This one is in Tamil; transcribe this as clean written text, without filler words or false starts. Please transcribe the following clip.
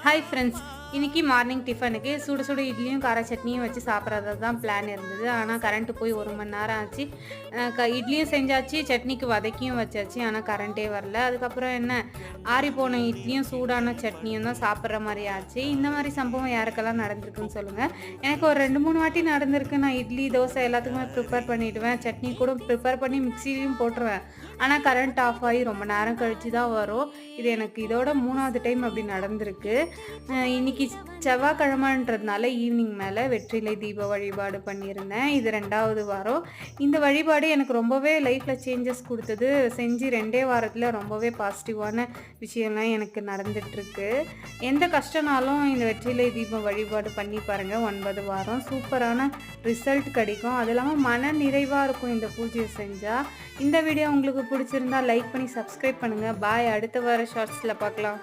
Hi friends. இன்னைக்கு மார்னிங் டிஃபனுக்கு சுட சுட இட்லியும் கார சட்னியும் வச்சு சாப்பிட்றது தான் பிளான் இருந்தது. ஆனால் கரண்ட்டு போய் 1 மணி நேரம் ஆச்சு. இட்லியும் செஞ்சாச்சு, சட்னிக்கு வதக்கியும் வச்சாச்சு. ஆனால் கரண்ட்டே வரல. அதுக்கப்புறம் என்ன, ஆறிப்போன இட்லியும் சூடான சட்னியும் தான் சாப்பிட்ற மாதிரி ஆச்சு. இந்த மாதிரி சம்பவம் யாருக்கெல்லாம் நடந்திருக்குன்னு சொல்லுங்கள். எனக்கு ஒரு 2-3 வாட்டி நடந்திருக்கு. நான் இட்லி தோசை எல்லாத்துக்குமே ப்ரிப்பேர் பண்ணிவிடுவேன். சட்னி கூட ப்ரிப்பேர் பண்ணி மிக்சிலையும் போட்டுருவேன். ஆனால் கரண்ட் ஆஃப் ஆகி ரொம்ப நேரம் கழித்து தான் வரும். இது எனக்கு இதோட 3வது டைம் அப்படி நடந்திருக்கு. இன்னைக்கு செவ்வாய்க்கிழமைன்றதுனால ஈவினிங் மேலே வெற்றிலை தீப வழிபாடு பண்ணியிருந்தேன். இது 2வது வாரம். இந்த வழிபாடு எனக்கு ரொம்பவே லைஃப்பில் சேஞ்சஸ் கொடுத்தது. செஞ்சு 2 வாரத்தில் ரொம்பவே பாசிட்டிவான விஷயம்லாம் எனக்கு நடந்துகிட்ருக்கு. எந்த கஷ்டனாலும் இந்த வெற்றிலை தீப வழிபாடு பண்ணி பாருங்கள். 9 வாரம் சூப்பரான ரிசல்ட் கிடைக்கும். அது இல்லாமல் மன நிறைவாக இருக்கும் இந்த பூஜையை செஞ்சால். இந்த வீடியோ உங்களுக்கு பிடிச்சிருந்தா லைக் பண்ணி சப்ஸ்கிரைப் பண்ணுங்கள். பாய். அடுத்த வார ஷார்ட்ஸில் பார்க்கலாம்.